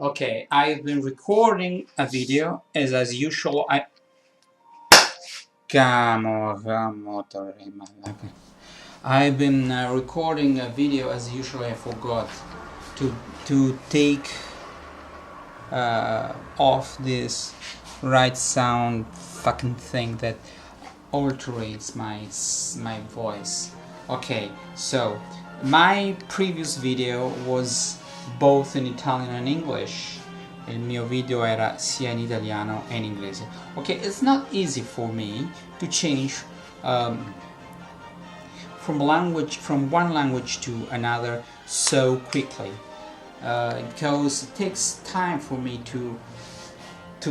Okay, I've been recording a video as usual. I've been recording a video as usual. I forgot to take off this right sound fucking thing that alters my voice. Okay, so my previous video was both in Italian and English. Il mio video era sia in italiano e in inglese. Okay, it's not easy for me to change from one language to another so quickly, because it takes time for me to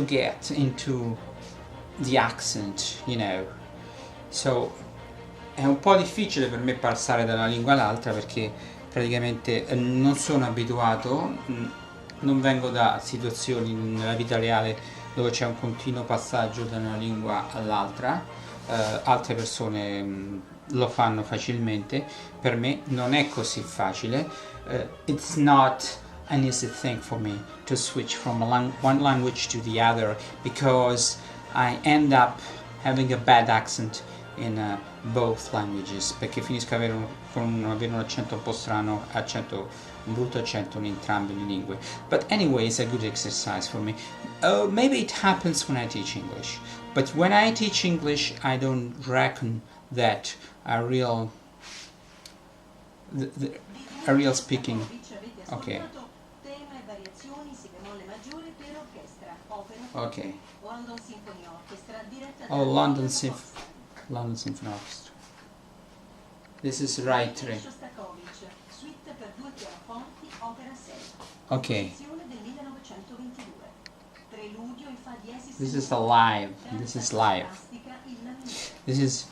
get into the accent, you know. So è un po' difficile per me passare da una lingua all'altra perché praticamente non sono abituato, non vengo da situazioni nella vita reale dove c'è un continuo passaggio da una lingua all'altra. Altre persone lo fanno facilmente, per me non è così facile. It's not an easy thing for me to switch from one language to the other, because I end up having a bad accent in both languages, perché finisco avere un accento un po' strano, un brutto accento in entrambe le lingue. But anyway, it's a good exercise for me. Maybe it happens when I teach English, but when I teach English I don't reckon that a real speaking. Okay. Okay. Oh, London Symphony Orchestra. This is right 3. Okay. This is live. This is live. This is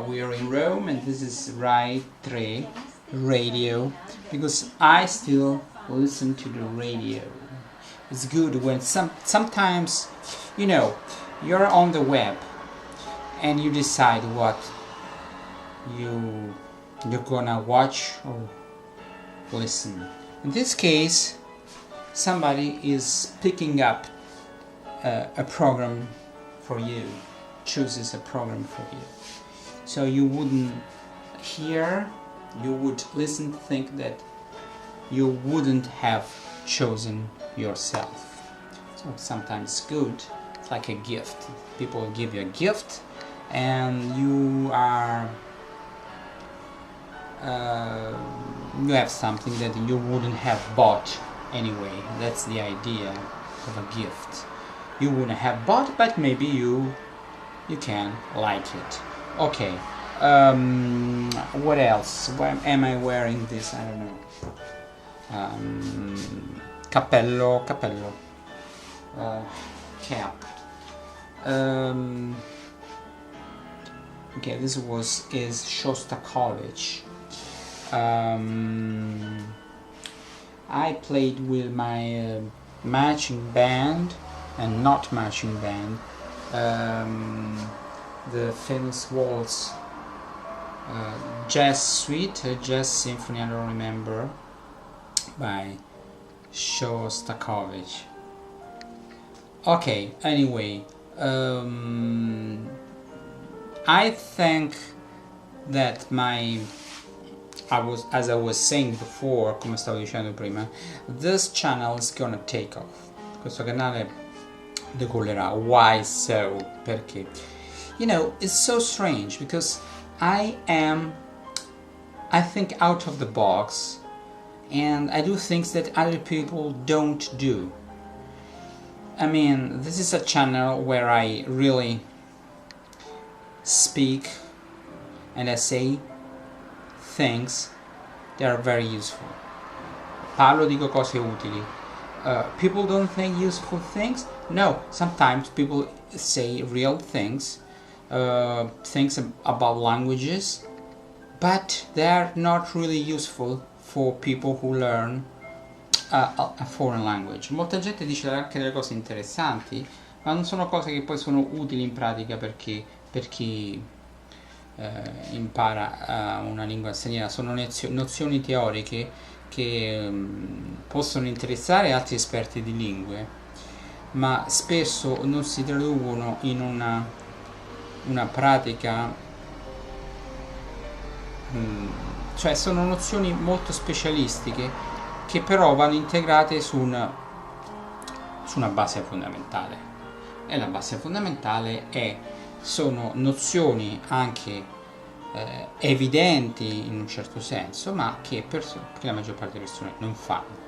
we are in Rome, and this is right 3 radio, because I still listen to the radio. It's good when sometimes, you know, you're on the web and you decide what you're gonna watch or listen. In this case, somebody is picking up a program for you, chooses a program for you. So you wouldn't hear, you would listen, think that you wouldn't have chosen yourself. So sometimes good. It's like a gift. People give you a gift, and you are you have something that you wouldn't have bought anyway. That's the idea of a gift. You wouldn't have bought, but maybe you can like it. Okay. What else? Why am I wearing this? I don't know. Cappello. Cap. Okay, this is Shostakovich. I played with my marching band and not marching band, the famous waltz, jazz suite, jazz symphony, I don't remember, by Shostakovich. Okay, anyway, I think that as I was saying before, come stavo dicendo prima, this channel is gonna take off. Questo canale decollerà. Why so? Perché? You know, it's so strange, because I think out of the box, and I do things that other people don't do. I mean, this is a channel where I really speak and I say things that are very useful. Dico cose utili. People don't think useful things? No, sometimes people say real things, things about languages, but they're not really useful for people who learn a foreign language. Molta gente dice anche delle cose interessanti, ma non sono cose che poi sono utili in pratica per chi impara una lingua straniera. Sono nozioni teoriche che possono interessare altri esperti di lingue, ma spesso non si traducono in una pratica, cioè sono nozioni molto specialistiche che però vanno integrate su una base fondamentale. E la base fondamentale sono nozioni anche evidenti in un certo senso, ma che per la maggior parte delle persone non fanno.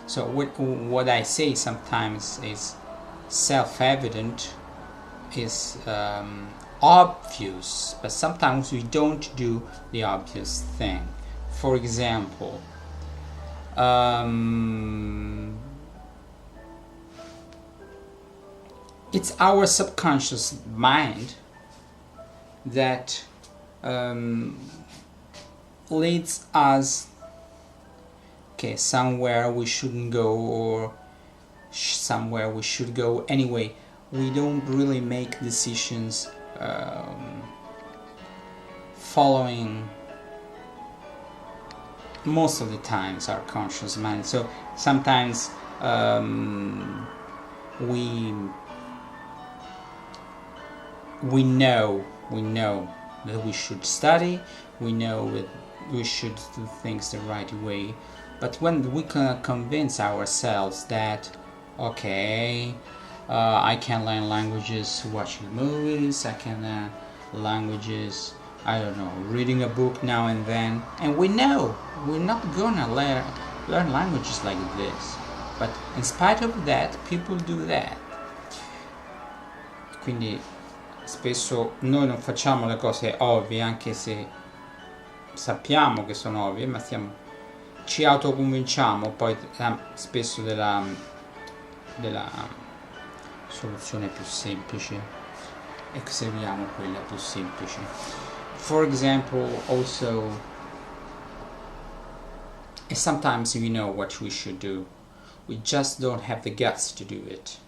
So what I say sometimes is self-evident, is obvious, but sometimes we don't do the obvious thing. For example, it's our subconscious mind that leads us somewhere we shouldn't go, or somewhere we should go anyway. We don't really make decisions following most of the times our conscious mind. So sometimes we know that we should study, we know that we should do things the right way, but when we can convince ourselves that I can learn languages watching movies, I can learn languages, I don't know, reading a book now and then, and we know we're not gonna learn languages like this, but in spite of that people do that. Quindi spesso noi non facciamo le cose ovvie, anche se sappiamo che sono ovvie, ma ci autoconvinciamo poi spesso della soluzione più semplice e seguiamo quella più semplice. For example, also, sometimes we know what we should do, we just don't have the guts to do it,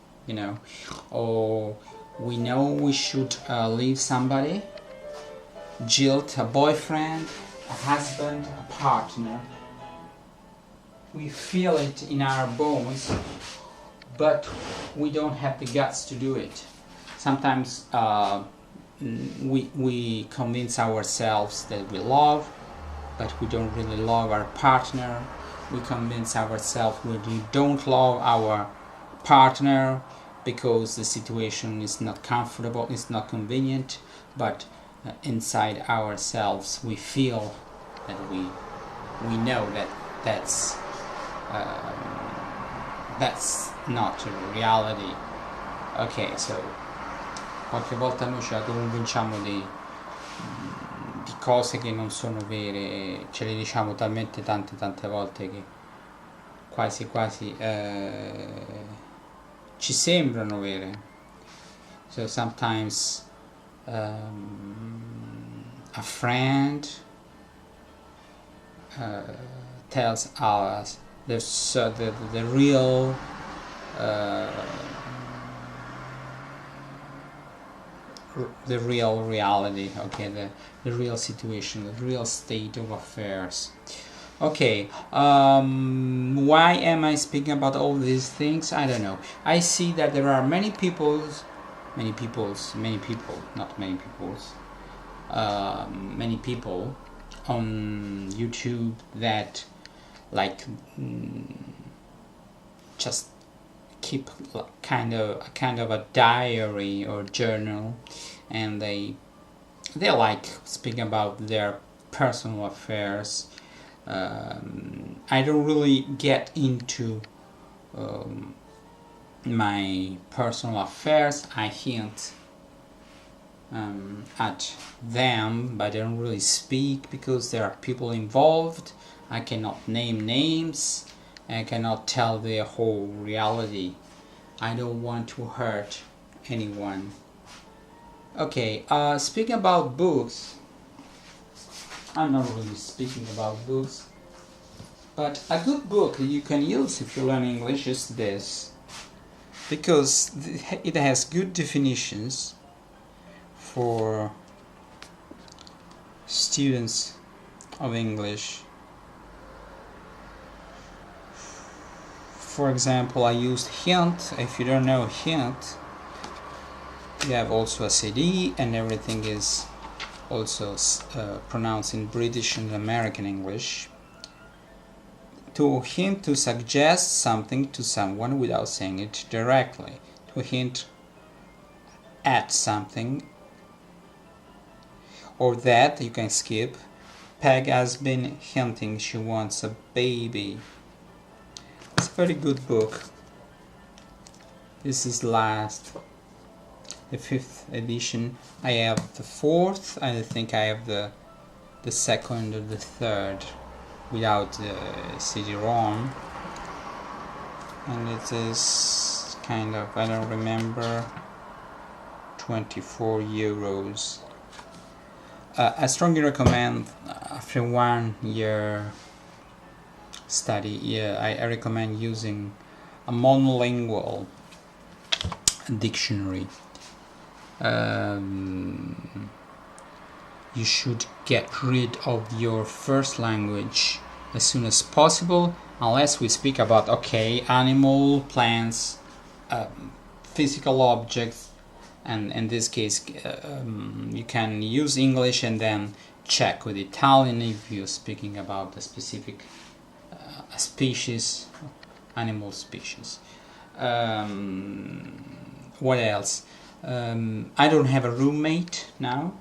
or we know we should leave somebody, jilt a boyfriend, a husband, a partner. We feel it in our bones, but we don't have the guts to do it. Sometimes we convince ourselves that we love, but we don't really love our partner. We convince ourselves we don't love our partner because the situation is not comfortable, it's not convenient, but inside ourselves we feel that we know that that's not a reality. Ok, so qualche volta noi ci autoconvinciamo di cose che non sono vere, ce le diciamo talmente tante volte che quasi ci sembrano vere. So sometimes a friend tells us the real reality, the real situation, the real state of affairs. Okay, why am I speaking about all these things? I don't know. I see that there are many people, many people on YouTube that just keep kind of a diary or journal, and they like speaking about their personal affairs. I don't really get into my personal affairs. I hint at them, but I don't really speak because there are people involved. I cannot name names. I cannot tell the whole reality. I don't want to hurt anyone. Okay, speaking about books, I'm not really speaking about books, but a good book you can use if you learn English is this, because it has good definitions for students of English. for example, I used hint. If you don't know hint, you have also a CD, and everything is also pronounced in British and American English. To hint, to suggest something to someone without saying it directly. To hint at something, or that you can skip. Peg has been hinting she wants a baby. It's a very good book. This is the 5th edition. I have the 4th, and I think I have the 2nd or the 3rd without the CD-ROM, and it is kind of, I don't remember, 24 euros. I strongly recommend, after 1 year study, I recommend using a monolingual dictionary. You should get rid of your first language as soon as possible, unless we speak about, okay, animal, plants, physical objects, and in this case you can use English and then check with Italian if you're speaking about a specific species, animal species. What else? I don't have a roommate now.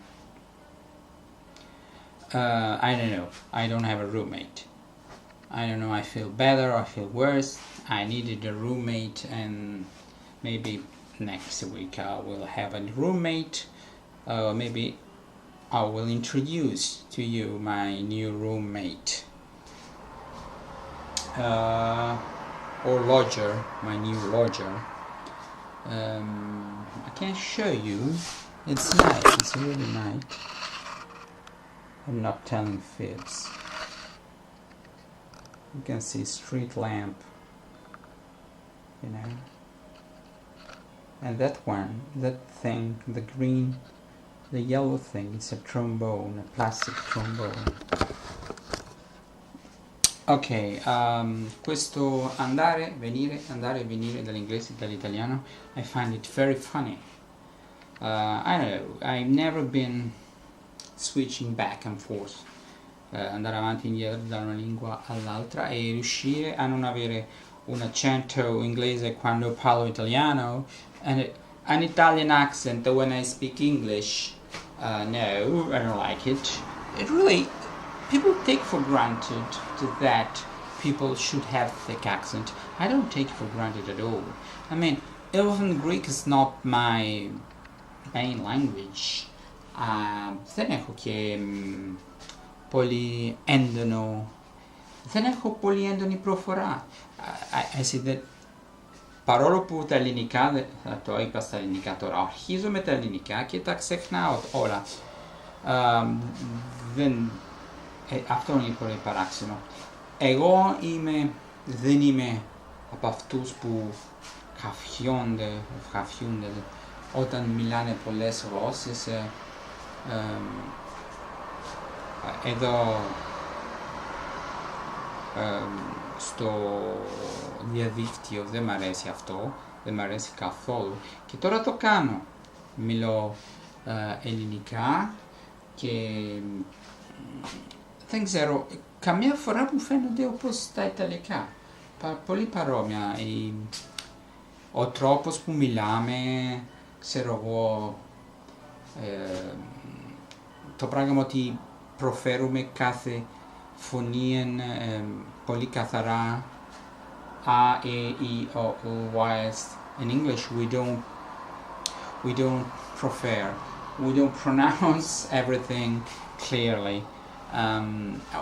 I don't know. I don't have a roommate. I don't know. I feel better. I feel worse. I needed a roommate, and maybe next week I will have a roommate. Maybe I will introduce to you my new roommate, or lodger, my new lodger. I can show you. It's nice. It's really nice. I'm not telling fibs. You can see street lamp, you know. And that one, that thing, the green, the yellow thing, it's a trombone, a plastic trombone. Ok, questo andare, venire dall'inglese e dall'italiano, I find it very funny. I don't know, I've never been switching back and forth, andare avanti e indietro da una lingua all'altra e riuscire a non avere un accento inglese quando parlo italiano, and an Italian accent when I speak English. No, I don't like it. It really, people take for granted that people should have thick accent. I don't take it for granted at all. I mean, even Greek is not my main language. Δεν έχω και πολύ έντονη προφορά. I see that, παρόλο που τα ελληνικά, θα το είπα στα ελληνικά τώρα, αρχίζω με τα ελληνικά και τα ξεχνάω όλα. Αυτό είναι πολύ παράξενο. Εγώ δεν είμαι από αυτούς που χαφιούνται όταν μιλάνε πολλές γλώσσες. Εδώ στο διαδίκτυο δεν μ' αρέσει αυτό, δεν μ' αρέσει καθόλου και τώρα το κάνω. Μιλώ ελληνικά και δεν ξέρω, καμιά φορά μου φαίνονται όπως τα ιταλικά, πολύ παρόμοια. Ο τρόπος που μιλάμε, ξέρω εγώ, το πράγμα ότι προφέρουμε κάθε φωνή πολύ καθαρά, a, e, I, o, u, whilst in English we don't we don't pronounce everything clearly.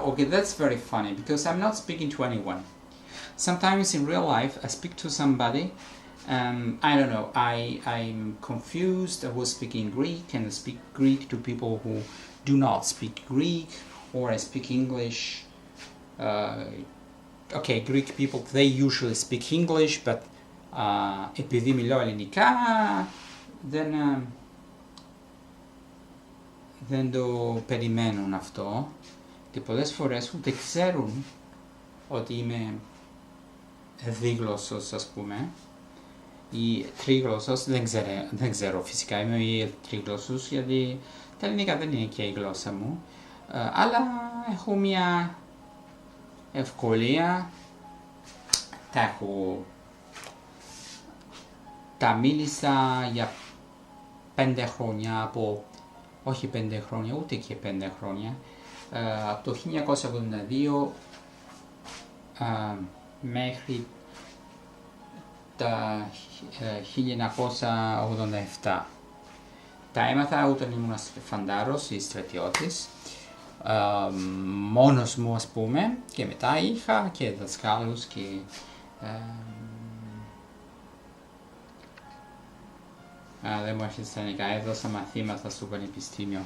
Okay, that's very funny because I'm not speaking to anyone. Sometimes in real life I speak to somebody, I don't know, I'm confused. I was speaking Greek and I speak Greek to people who do not speak Greek, or I speak English. Okay, Greek people, they usually speak English, but επειδή μιλώ ελληνικά, δεν το περιμένουν αυτό και πολλές φορές ούτε ξέρουν ότι είμαι δίγλωσσος, ας πούμε, ή τρίγλωσσος, δεν ξέρω φυσικά, είμαι ή τρίγλωσσος, γιατί τα ελληνικά δεν είναι και η γλώσσα μου, αλλά έχω μια ευκολία, τα μίλησα για 5 χρόνια, όχι 5 χρόνια, ούτε και 5 χρόνια, από το 1982 μέχρι τα 1987. Τα έμαθα όταν ήμουν φαντάρος ή στρατιώτης, μόνος μου, ας πούμε, και μετά είχα και δασκάλους και δεν μου έρχεται στα ελληνικά, έδωσα μαθήματα στο πανεπιστήμιο.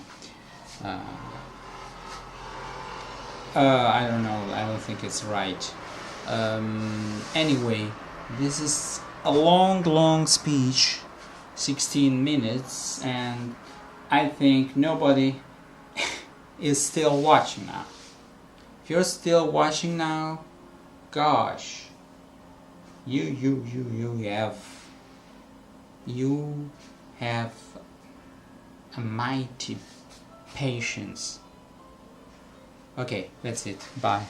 I don't know, I don't think it's right. Anyway, this is a long speech, 16 minutes, and I think nobody is still watching now. If you're still watching now, gosh, you have a mighty patience. Okay, that's it. Bye.